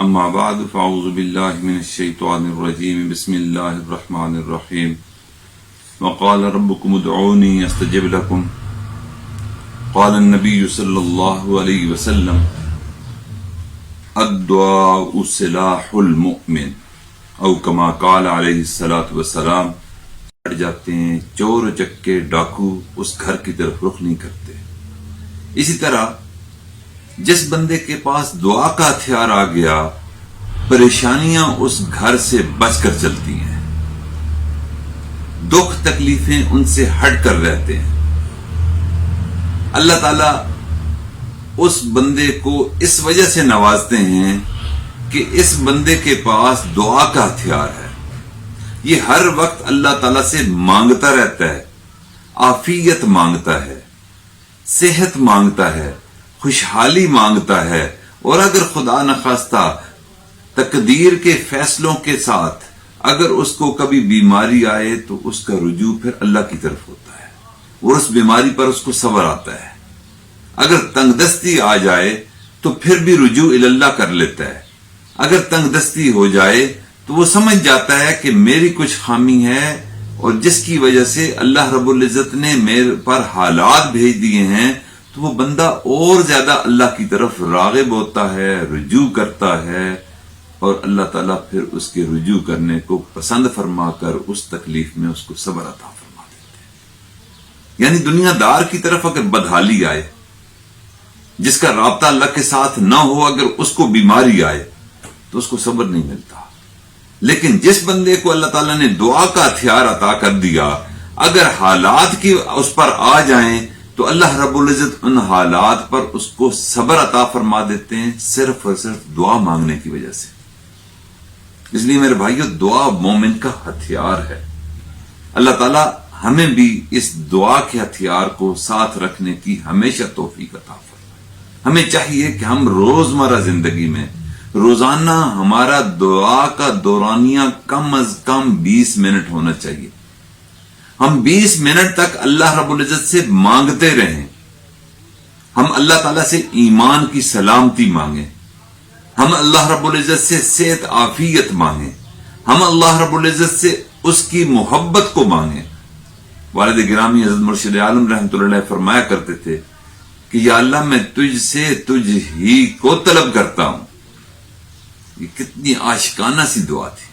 اما بعد فاعوذ باللہ من الشیطان الرجیم بسم اللہ الرحمن الرحیم وقال ربکم ادعونی استجب لکم قال النبی صلی اللہ علیہ وسلم الدعاء سلاح المؤمن او کما قال علیہ الصلاۃ والسلام. ہٹ جاتے ہیں چور چکے ڈاکو اس گھر کی طرف رخ نہیں کرتے. اسی طرح جس بندے کے پاس دعا کا ہتھیار آ گیا پریشانیاں اس گھر سے بچ کر چلتی ہیں، دکھ تکلیفیں ان سے ہٹ کر رہتے ہیں. اللہ تعالی اس بندے کو اس وجہ سے نوازتے ہیں کہ اس بندے کے پاس دعا کا ہتھیار ہے. یہ ہر وقت اللہ تعالی سے مانگتا رہتا ہے، عافیت مانگتا ہے، صحت مانگتا ہے، خوشحالی مانگتا ہے. اور اگر خدا نخواستہ تقدیر کے فیصلوں کے ساتھ اگر اس کو کبھی بیماری آئے تو اس کا رجوع پھر اللہ کی طرف ہوتا ہے اور اس بیماری پر اس کو صبر آتا ہے. اگر تنگ دستی آ جائے تو پھر بھی رجوع اللہ کر لیتا ہے. اگر تنگ دستی ہو جائے تو وہ سمجھ جاتا ہے کہ میری کچھ خامی ہے اور جس کی وجہ سے اللہ رب العزت نے میرے پر حالات بھیج دیے ہیں، تو وہ بندہ اور زیادہ اللہ کی طرف راغب ہوتا ہے، رجوع کرتا ہے، اور اللہ تعالیٰ پھر اس کے رجوع کرنے کو پسند فرما کر اس تکلیف میں اس کو صبر عطا فرما دیتے ہیں. یعنی دنیا دار کی طرف اگر بدحالی آئے، جس کا رابطہ اللہ کے ساتھ نہ ہو، اگر اس کو بیماری آئے تو اس کو صبر نہیں ملتا. لیکن جس بندے کو اللہ تعالیٰ نے دعا کا ہتھیار عطا کر دیا، اگر حالات کی اس پر آ جائیں تو اللہ رب العزت ان حالات پر اس کو صبر عطا فرما دیتے ہیں، صرف اور صرف دعا مانگنے کی وجہ سے. اس لیے میرے بھائیو، دعا مومن کا ہتھیار ہے. اللہ تعالیٰ ہمیں بھی اس دعا کے ہتھیار کو ساتھ رکھنے کی ہمیشہ توفیق عطا فرمائے. ہمیں چاہیے کہ ہم روزمرہ زندگی میں روزانہ ہمارا دعا کا دورانیہ کم از کم 20 منٹ ہونا چاہیے. ہم 20 منٹ تک اللہ رب العزت سے مانگتے رہیں. ہم اللہ تعالیٰ سے ایمان کی سلامتی مانگیں، ہم اللہ رب العزت سے صحت عافیت مانگیں، ہم اللہ رب العزت سے اس کی محبت کو مانگیں. والد گرامی حضرت مرشد عالم رحمۃ اللہ علیہ فرمایا کرتے تھے کہ یا اللہ میں تجھ سے تجھ ہی کو طلب کرتا ہوں. یہ کتنی عاشقانہ سی دعا تھی.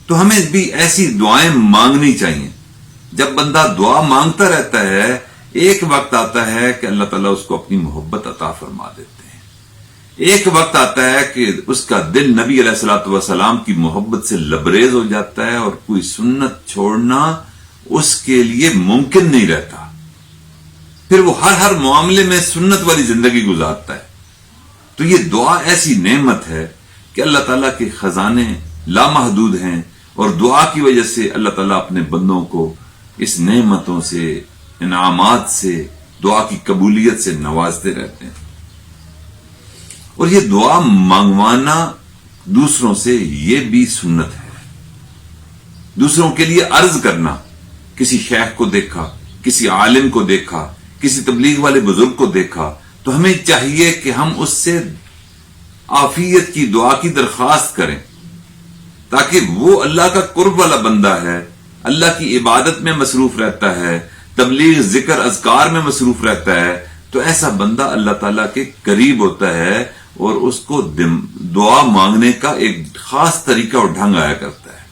تو ہمیں بھی ایسی دعائیں مانگنی چاہیے. جب بندہ دعا مانگتا رہتا ہے، ایک وقت آتا ہے کہ اللہ تعالیٰ اس کو اپنی محبت عطا فرما دیتے ہیں. ایک وقت آتا ہے کہ اس کا دل نبی علیہ الصلوۃ والسلام کی محبت سے لبریز ہو جاتا ہے اور کوئی سنت چھوڑنا اس کے لیے ممکن نہیں رہتا. پھر وہ ہر معاملے میں سنت والی زندگی گزارتا ہے. تو یہ دعا ایسی نعمت ہے کہ اللہ تعالیٰ کے خزانے لامحدود ہیں، اور دعا کی وجہ سے اللہ تعالیٰ اپنے بندوں کو اس نعمتوں سے، انعامات سے، دعا کی قبولیت سے نوازتے رہتے ہیں. اور یہ دعا مانگوانا دوسروں سے یہ بھی سنت ہے. دوسروں کے لیے عرض کرنا، کسی شیخ کو دیکھا، کسی عالم کو دیکھا، کسی تبلیغ والے بزرگ کو دیکھا، تو ہمیں چاہیے کہ ہم اس سے عافیت کی دعا کی درخواست کریں، تاکہ وہ اللہ کا قرب والا بندہ ہے، اللہ کی عبادت میں مصروف رہتا ہے، تبلیغ ذکر اذکار میں مصروف رہتا ہے، تو ایسا بندہ اللہ تعالیٰ کے قریب ہوتا ہے اور اس کو دعا مانگنے کا ایک خاص طریقہ اور ڈھنگ آیا کرتا ہے.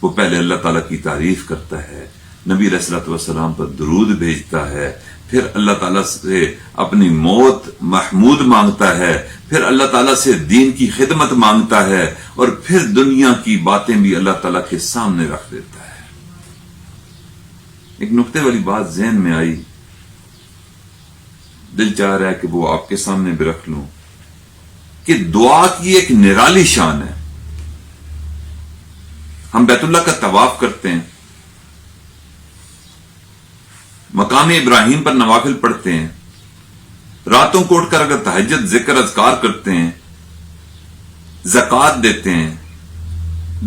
وہ پہلے اللہ تعالیٰ کی تعریف کرتا ہے، نبی علیہ الصلوۃ والسلام پر درود بھیجتا ہے، پھر اللہ تعالیٰ سے اپنی موت محمود مانگتا ہے، پھر اللہ تعالیٰ سے دین کی خدمت مانگتا ہے، اور پھر دنیا کی باتیں بھی اللہ تعالیٰ کے سامنے رکھ دیتا ہے. ایک نکتے والی بات ذہن میں آئی، دل چاہ رہا ہے کہ وہ آپ کے سامنے بھی رکھ لوں، کہ دعا کی ایک نرالی شان ہے. ہم بیت اللہ کا طواف کرتے ہیں، مقام ابراہیم پر نوافل پڑھتے ہیں، راتوں کو اٹھ کر اگر تہجد ذکر اذکار کرتے ہیں، زکوٰۃ دیتے ہیں،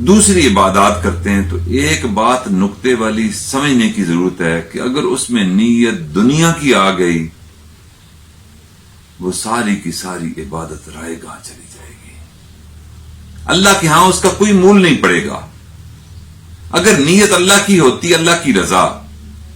دوسری عبادات کرتے ہیں، تو ایک بات نکتے والی سمجھنے کی ضرورت ہے کہ اگر اس میں نیت دنیا کی آ گئی، وہ ساری کی ساری عبادت رائے گاہ چلی جائے گی. اللہ کے ہاں اس کا کوئی مول نہیں پڑے گا. اگر نیت اللہ کی ہوتی، اللہ کی رضا،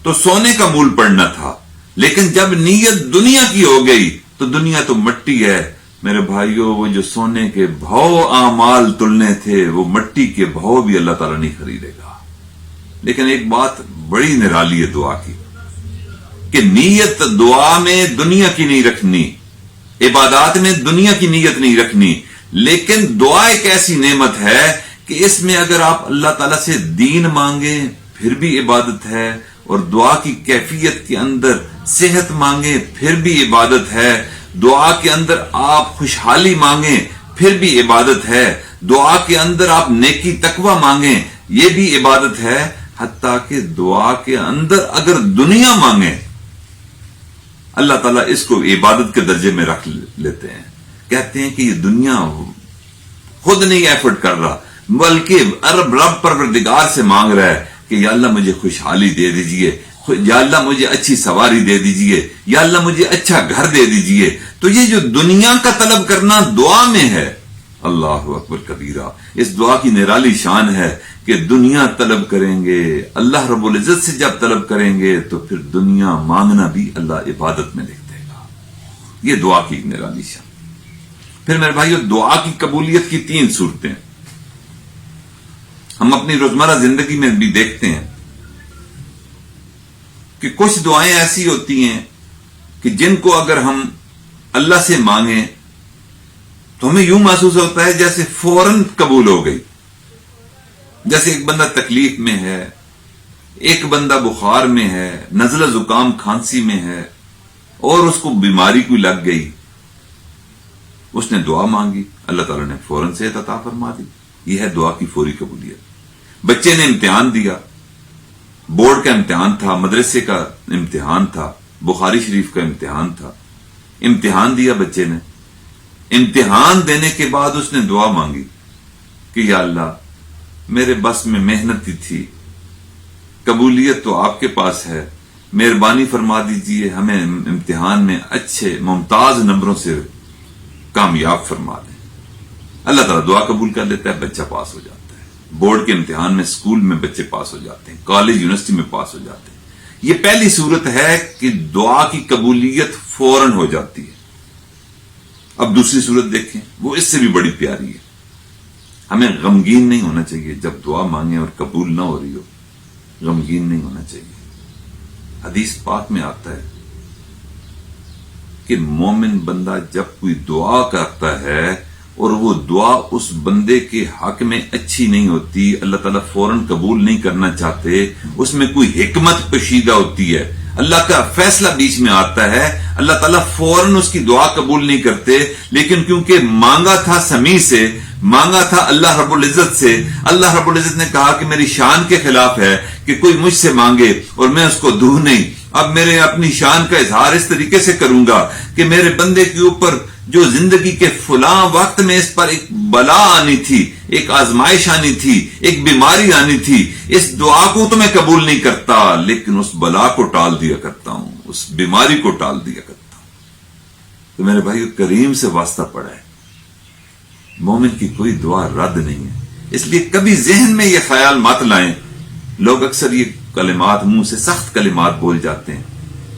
تو سونے کا مول پڑنا تھا. لیکن جب نیت دنیا کی ہو گئی تو دنیا تو مٹی ہے میرے بھائیوں. وہ جو سونے کے بھاؤ اعمال تلنے تھے، وہ مٹی کے بھاؤ بھی اللہ تعالیٰ نہیں خریدے گا. لیکن ایک بات بڑی نرالی ہے دعا کی، کہ نیت دعا میں دنیا کی نہیں رکھنی، عبادات میں دنیا کی نیت نہیں رکھنی. لیکن دعا ایک ایسی نعمت ہے کہ اس میں اگر آپ اللہ تعالیٰ سے دین مانگیں پھر بھی عبادت ہے، اور دعا کی کیفیت کے اندر صحت مانگیں پھر بھی عبادت ہے، دعا کے اندر آپ خوشحالی مانگیں پھر بھی عبادت ہے، دعا کے اندر آپ نیکی تقوی مانگیں یہ بھی عبادت ہے. حتیٰ کہ دعا کے اندر اگر دنیا مانگیں اللہ تعالیٰ اس کو عبادت کے درجے میں رکھ لیتے ہیں. کہتے ہیں کہ یہ دنیا خود نہیں ایفرٹ کر رہا، بلکہ رب پروردگار سے مانگ رہا ہے کہ یا اللہ مجھے خوشحالی دے دیجئے، یا اللہ مجھے اچھی سواری دے دیجئے، یا اللہ مجھے اچھا گھر دے دیجئے. تو یہ جو دنیا کا طلب کرنا دعا میں ہے، اللہ اکبر کبیرہ، اس دعا کی نرالی شان ہے کہ دنیا طلب کریں گے، اللہ رب العزت سے جب طلب کریں گے تو پھر دنیا مانگنا بھی اللہ عبادت میں لکھ دے گا. یہ دعا کی نرالی شان. پھر میرے بھائیو، دعا کی قبولیت کی 3 صورتیں ہم اپنی روزمرہ زندگی میں بھی دیکھتے ہیں کہ کچھ دعائیں ایسی ہوتی ہیں کہ جن کو اگر ہم اللہ سے مانگیں تو ہمیں یوں محسوس ہوتا ہے جیسے فوراً قبول ہو گئی. جیسے ایک بندہ تکلیف میں ہے، ایک بندہ بخار میں ہے، نزلہ زکام کھانسی میں ہے، اور اس کو بیماری کوئی لگ گئی، اس نے دعا مانگی، اللہ تعالیٰ نے فوراً صحت عطا فرما دی. یہ ہے دعا کی فوری قبولیت. بچے نے امتحان دیا، بورڈ کا امتحان تھا، مدرسے کا امتحان تھا، بخاری شریف کا امتحان تھا، امتحان دیا بچے نے. امتحان دینے کے بعد اس نے دعا مانگی کہ یا اللہ میرے بس میں محنت ہی تھی، قبولیت تو آپ کے پاس ہے، مہربانی فرما دیجئے ہمیں امتحان میں اچھے ممتاز نمبروں سے کامیاب فرما دیں. اللہ تعالیٰ دعا قبول کر لیتا ہے، بچہ پاس ہو جاتا ہے. بورڈ کے امتحان میں اسکول میں بچے پاس ہو جاتے ہیں، کالج یونیورسٹی میں پاس ہو جاتے ہیں. یہ پہلی صورت ہے کہ دعا کی قبولیت فوراً ہو جاتی ہے. اب دوسری صورت دیکھیں، وہ اس سے بھی بڑی پیاری ہے. ہمیں غمگین نہیں ہونا چاہیے جب دعا مانگیں اور قبول نہ ہو رہی ہو، غمگین نہیں ہونا چاہیے. حدیث پاک میں آتا ہے کہ مومن بندہ جب کوئی دعا کرتا ہے اور وہ دعا اس بندے کے حق میں اچھی نہیں ہوتی، اللہ تعالیٰ فوراً قبول نہیں کرنا چاہتے، اس میں کوئی حکمت پوشیدہ ہوتی ہے، اللہ کا فیصلہ بیچ میں آتا ہے، اللہ تعالیٰ فوراً اس کی دعا قبول نہیں کرتے. لیکن کیونکہ مانگا تھا سمیع سے، مانگا تھا اللہ رب العزت سے، اللہ رب العزت نے کہا کہ میری شان کے خلاف ہے کہ کوئی مجھ سے مانگے اور میں اس کو دوں نہیں. اب میرے اپنی شان کا اظہار اس طریقے سے کروں گا کہ میرے بندے کے اوپر جو زندگی کے فلاں وقت میں اس پر ایک بلا آنی تھی، ایک آزمائش آنی تھی، ایک بیماری آنی تھی، اس دعا کو تو میں قبول نہیں کرتا، لیکن اس بلا کو ٹال دیا کرتا ہوں، اس بیماری کو ٹال دیا کرتا ہوں. تو میرے بھائی کریم سے واسطہ پڑا ہے، مومن کی کوئی دعا رد نہیں ہے. اس لیے کبھی ذہن میں یہ خیال مت لائیں. لوگ اکثر یہ کلمات منہ سے سخت کلمات بول جاتے ہیں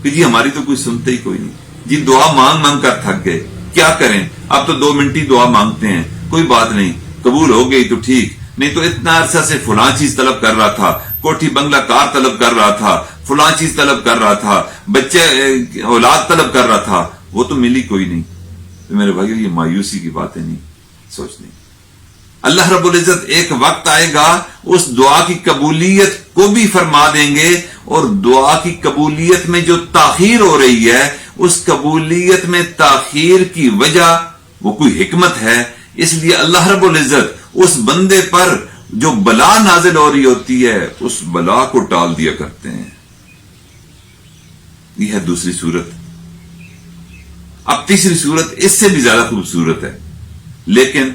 کہ جی ہماری تو کوئی سنتے ہی کوئی نہیں، جی دعا مانگ مانگ کر تھک گئے، کیا کریں اب تو 2 منٹ ہی دعا مانگتے ہیں، کوئی بات نہیں، قبول ہو گئی تو ٹھیک، نہیں تو اتنا عرصہ سے فلاں چیز طلب کر رہا تھا، کوٹھی بنگلہ کار طلب کر رہا تھا، فلاں چیز طلب کر رہا تھا، بچے اولاد طلب کر رہا تھا، وہ تو ملی کوئی نہیں. تو میرے بھائیو یہ مایوسی کی باتیں نہیں سوچنی. اللہ رب العزت ایک وقت آئے گا اس دعا کی قبولیت کو بھی فرما دیں گے، اور دعا کی قبولیت میں جو تاخیر ہو رہی ہے اس قبولیت میں تاخیر کی وجہ وہ کوئی حکمت ہے. اس لیے اللہ رب العزت اس بندے پر جو بلا نازل ہو رہی ہوتی ہے اس بلا کو ٹال دیا کرتے ہیں. یہ ہے دوسری صورت. اب تیسری صورت اس سے بھی زیادہ خوبصورت ہے، لیکن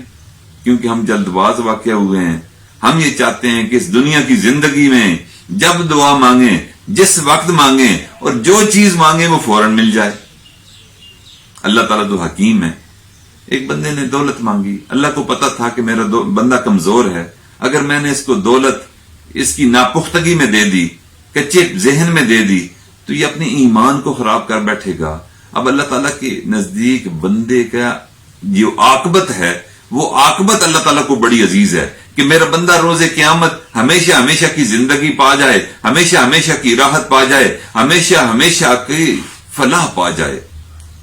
کیونکہ ہم جلد باز واقع ہوئے ہیں، ہم یہ چاہتے ہیں کہ اس دنیا کی زندگی میں جب دعا مانگیں، جس وقت مانگیں اور جو چیز مانگیں وہ فوراً مل جائے. اللہ تعالیٰ تو حکیم ہے. ایک بندے نے دولت مانگی، اللہ کو پتا تھا کہ میرا بندہ کمزور ہے، اگر میں نے اس کو دولت اس کی ناپختگی میں دے دی، کچے ذہن میں دے دی، تو یہ اپنے ایمان کو خراب کر بیٹھے گا۔ اب اللہ تعالیٰ کے نزدیک بندے کا جو عاقبت ہے، وہ عاقبت اللہ تعالیٰ کو بڑی عزیز ہے کہ میرا بندہ روز قیامت ہمیشہ ہمیشہ کی زندگی پا جائے، ہمیشہ ہمیشہ کی راحت پا جائے، ہمیشہ ہمیشہ کی فلاح پا جائے۔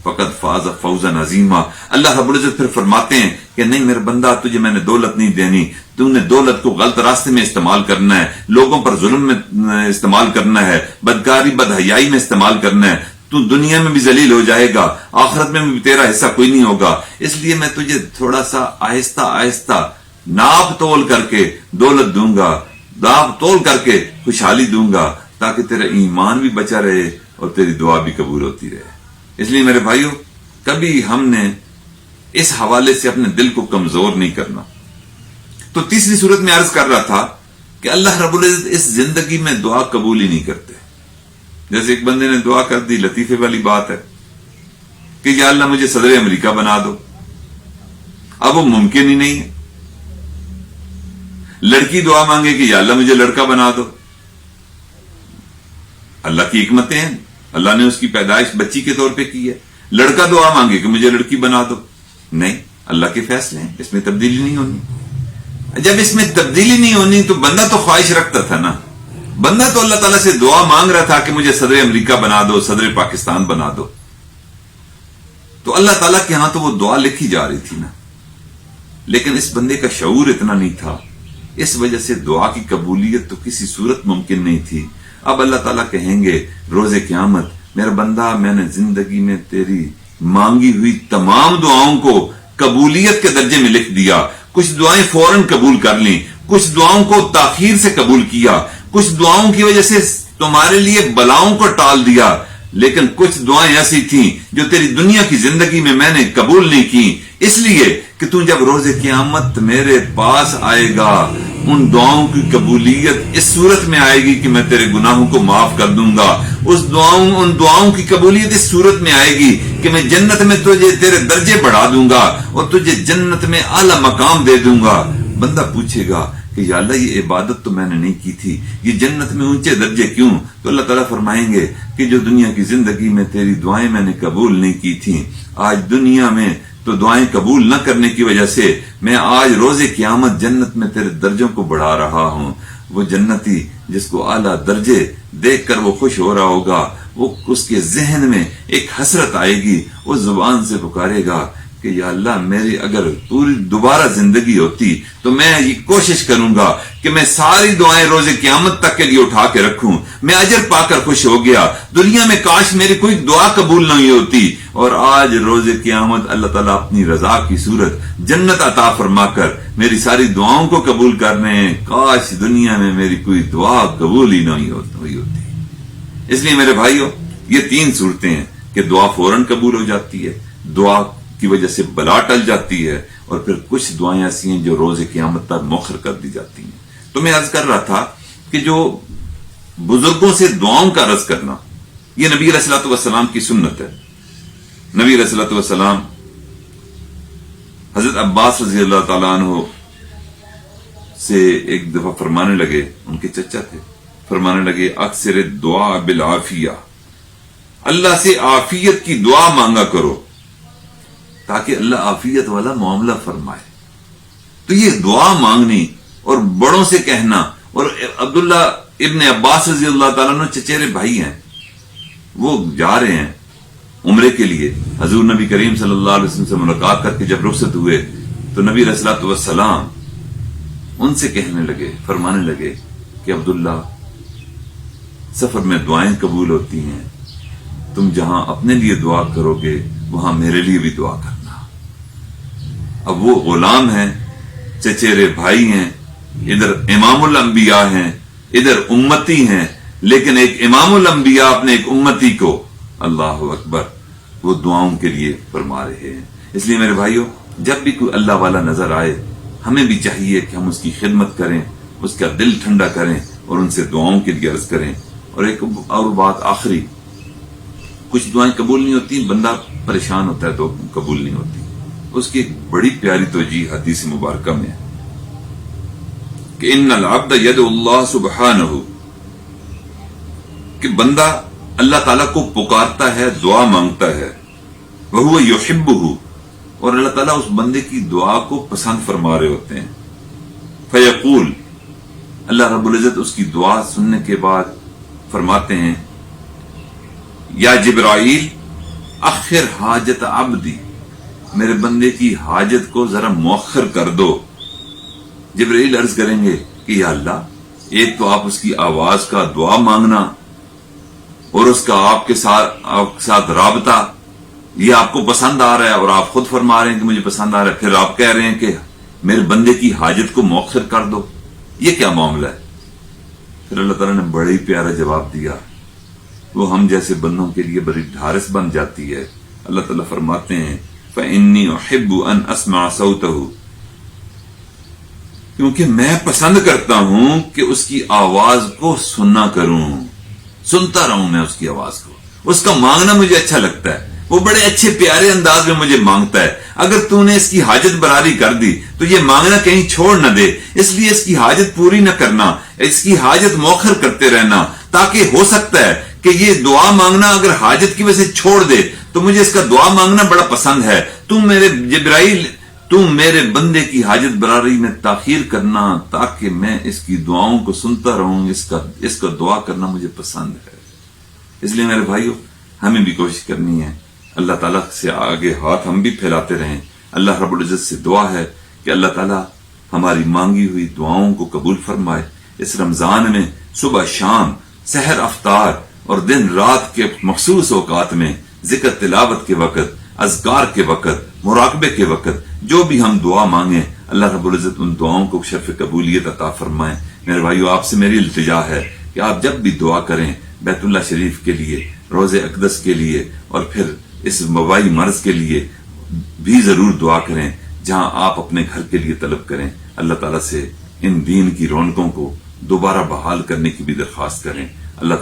فقط فاز فوزا عظیما۔ اللہ رب العزت پھر فرماتے ہیں کہ نہیں میرا بندہ، تجھے میں نے دولت نہیں دینی، تو نے دولت کو غلط راستے میں استعمال کرنا ہے، لوگوں پر ظلم میں استعمال کرنا ہے، بدکاری بدحیائی میں استعمال کرنا ہے، تو دنیا میں بھی ذلیل ہو جائے گا، آخرت میں بھی تیرا حصہ کوئی نہیں ہوگا۔ اس لیے میں تجھے تھوڑا سا آہستہ آہستہ ناپ تول کر کے دولت دوں گا، ناپ تول کر کے خوشحالی دوں گا، تاکہ تیرا ایمان بھی بچا رہے اور تیری دعا بھی قبول ہوتی رہے۔ اس لیے میرے بھائیو، کبھی ہم نے اس حوالے سے اپنے دل کو کمزور نہیں کرنا۔ تو تیسری صورت میں عرض کر رہا تھا کہ اللہ رب العزت اس زندگی میں دعا قبول ہی نہیں کرتے۔ جیسے ایک بندے نے دعا کر دی، لطیفے والی بات ہے کہ یا اللہ مجھے صدر امریکہ بنا دو، اب وہ ممکن ہی نہیں ہے۔ لڑکی دعا مانگے کہ یا اللہ مجھے لڑکا بنا دو، اللہ کی حکمتیں ہیں، اللہ نے اس کی پیدائش بچی کے طور پہ کی ہے۔ لڑکا دعا مانگے کہ مجھے لڑکی بنا دو، نہیں، اللہ کے فیصلے ہیں، اس میں تبدیلی نہیں ہونی۔ جب اس میں تبدیلی نہیں ہونی تو بندہ تو خواہش رکھتا تھا نا، بندہ تو اللہ تعالیٰ سے دعا مانگ رہا تھا کہ مجھے صدر امریکہ بنا دو، صدر پاکستان بنا دو، تو اللہ تعالیٰ کے ہاں تو وہ دعا لکھی جا رہی تھی نا، لیکن اس بندے کا شعور اتنا نہیں تھا، اس وجہ سے دعا کی قبولیت تو کسی صورت ممکن نہیں تھی۔ اب اللہ تعالیٰ کہیں گے روز قیامت، میرا بندہ میں نے زندگی میں تیری مانگی ہوئی تمام دعاؤں کو قبولیت کے درجے میں لکھ دیا، کچھ دعائیں فوراً قبول کر لیں، کچھ دعاؤں کو تاخیر سے قبول کیا، کچھ دعاؤں کی وجہ سے تمہارے لیے بلاؤں کو ٹال دیا، لیکن کچھ دعائیں ایسی تھیں جو تیری دنیا کی زندگی میں نے قبول نہیں کی، اس لیے کہ تو جب روز قیامت میرے پاس آئے گا، ان دعاؤں کی قبولیت اس صورت میں آئے گی کہ میں تیرے گناہوں کو معاف کر دوں گا، ان دعاؤں کی قبولیت اس صورت میں آئے گی کہ میں جنت میں تجھے تیرے درجے بڑھا دوں گا اور تجھے جنت میں اعلی مقام دے دوں گا۔ بندہ پوچھے گا کہ یا اللہ یہ عبادت تو میں نے نہیں کی تھی، یہ جنت میں اونچے درجے کیوں؟ تو اللہ تعالیٰ فرمائیں گے کہ جو دنیا کی زندگی میں تیری دعائیں میں نے قبول نہیں کی تھیں، آج دنیا میں تو دعائیں قبول نہ کرنے کی وجہ سے میں آج روز قیامت جنت میں تیرے درجوں کو بڑھا رہا ہوں۔ وہ جنتی جس کو اعلیٰ درجے دیکھ کر وہ خوش ہو رہا ہوگا، وہ اس کے ذہن میں ایک حسرت آئے گی، اس زبان سے پکارے گا کہ یا اللہ میری اگر پوری دوبارہ زندگی ہوتی تو میں یہ کوشش کروں گا کہ میں ساری دعائیں روز قیامت تک کے لیے اٹھا کے رکھوں، میں اجر پا کر خوش ہو گیا، دنیا میں کاش میری کوئی دعا قبول نہیں ہوتی، اور آج روز قیامت اللہ تعالیٰ اپنی رضا کی صورت جنت عطا فرما کر میری ساری دعاؤں کو قبول کر رہے ہیں، کاش دنیا میں میری کوئی دعا قبول ہی نہیں ہوئی ہوتی۔ اس لیے میرے بھائیوں، یہ تین صورتیں ہیں کہ دعا فوراً قبول ہو جاتی ہے، دعا کی وجہ سے بلا ٹل جاتی ہے، اور پھر کچھ دعائیں ایسی ہیں جو روز قیامت تک مؤخر کر دی جاتی ہیں۔ تو میں عرض کر رہا تھا کہ جو بزرگوں سے دعاؤں کا عرض کرنا، یہ نبی علیہ الصلوۃ والسلام کی سنت ہے۔ نبی علیہ الصلوۃ والسلام حضرت عباس رضی اللہ تعالیٰ عنہ سے ایک دفعہ فرمانے لگے، ان کے چچا تھے، فرمانے لگے اکثر دعا بالعافیہ، اللہ سے عافیت کی دعا مانگا کرو تاکہ اللہ عافیت والا معاملہ فرمائے۔ تو یہ دعا مانگنی اور بڑوں سے کہنا، اور عبداللہ ابن عباس رضی اللہ تعالیٰ عنہ چچیرے بھائی ہیں، وہ جا رہے ہیں عمرے کے لیے، حضور نبی کریم صلی اللہ علیہ وسلم سے ملاقات کر کے جب رخصت ہوئے تو نبی علیہ الصلوۃ والسلام ان سے کہنے لگے، فرمانے لگے کہ عبداللہ سفر میں دعائیں قبول ہوتی ہیں، تم جہاں اپنے لیے دعا کرو گے وہاں میرے لیے بھی دعا کرنا۔ اب وہ غلام ہیں، چچیرے بھائی ہیں، ادھر امام الانبیاء ہیں، ادھر امتی ہیں، لیکن ایک امام الانبیاء اپنے ایک امتی کو، اللہ اکبر، وہ دعاؤں کے لیے فرما رہے ہیں۔ اس لیے میرے بھائیوں، جب بھی کوئی اللہ والا نظر آئے ہمیں بھی چاہیے کہ ہم اس کی خدمت کریں، اس کا دل ٹھنڈا کریں اور ان سے دعاؤں کے لیے عرض کریں۔ اور ایک اور بات آخری، کچھ دعائیں قبول نہیں ہوتی، بندہ پریشان ہوتا ہے تو قبول نہیں ہوتی، اس کی ایک بڑی پیاری توجیہ حدیث مبارکہ میں ہے کہ ان العبد یدعو اللہ سبحانہ، کہ بندہ اللہ تعالیٰ کو پکارتا ہے، دعا مانگتا ہے، وہو یحبہ، اور اللہ تعالیٰ اس بندے کی دعا کو پسند فرما رہے ہوتے ہیں، فیقول، اللہ رب العزت اس کی دعا سننے کے بعد فرماتے ہیں یا جبرائیل اخر حاجت عبدی، میرے بندے کی حاجت کو ذرا مؤخر کر دو۔ جبرائیل عرض کریں گے کہ یا اللہ، ایک تو آپ اس کی آواز کا دعا مانگنا اور اس کا آپ کے ساتھ رابطہ، یہ آپ کو پسند آ رہا ہے اور آپ خود فرما رہے ہیں کہ مجھے پسند آ رہا ہے، پھر آپ کہہ رہے ہیں کہ میرے بندے کی حاجت کو مؤخر کر دو، یہ کیا معاملہ ہے؟ پھر اللہ تعالیٰ نے بڑا ہی پیارا جواب دیا، وہ ہم جیسے بندوں کے لیے بڑی ڈھارس بن جاتی ہے۔ اللہ تعالیٰ فرماتے ہیں فَإِنِّي أُحِبُّ أَنْ أَسْمَعَ صَوْتَهُ، کیونکہ میں پسند کرتا ہوں کہ اس کی آواز کو سننا کروں، سنتا رہوں میں اس کی آواز کو، اس کا مانگنا مجھے اچھا لگتا ہے، وہ بڑے اچھے پیارے انداز میں مجھے مانگتا ہے۔ اگر تو نے اس کی حاجت براری کر دی تو یہ مانگنا کہیں چھوڑ نہ دے، اس لیے اس کی حاجت پوری نہ کرنا، اس کی حاجت مؤخر کرتے رہنا، تاکہ ہو سکتا ہے کہ یہ دعا مانگنا اگر حاجت کی وجہ سے چھوڑ دے تو مجھے اس کا دعا مانگنا بڑا پسند ہے، تم میرے جبرائیل، تم میرے بندے کی حاجت براری میں تاخیر کرنا تاکہ میں اس کی دعاؤں کو سنتا رہوں، اس کا دعا کرنا مجھے پسند ہے۔ اس لیے میرے بھائیو، ہمیں بھی کوشش کرنی ہے، اللہ تعالیٰ سے آگے ہاتھ ہم بھی پھیلاتے رہیں۔ اللہ رب العزت سے دعا ہے کہ اللہ تعالیٰ ہماری مانگی ہوئی دعاؤں کو قبول فرمائے۔ اس رمضان میں صبح شام، سحر افطار اور دن رات کے مخصوص اوقات میں، ذکر تلاوت کے وقت، اذکار کے وقت، مراقبے کے وقت، جو بھی ہم دعا مانگیں، اللہ رب العزت ان دعاؤں کو شرف قبولیت عطا فرمائیں۔ میرے بھائیو، آپ سے میری التجا ہے کہ آپ جب بھی دعا کریں بیت اللہ شریف کے لیے، روض اقدس کے لیے، اور پھر اس وبائی مرض کے لیے بھی ضرور دعا کریں، جہاں آپ اپنے گھر کے لیے طلب کریں۔ اللہ تعالیٰ سے ان دین کی رونقوں کو دوبارہ بحال کرنے کی بھی درخواست کریں۔ اللہ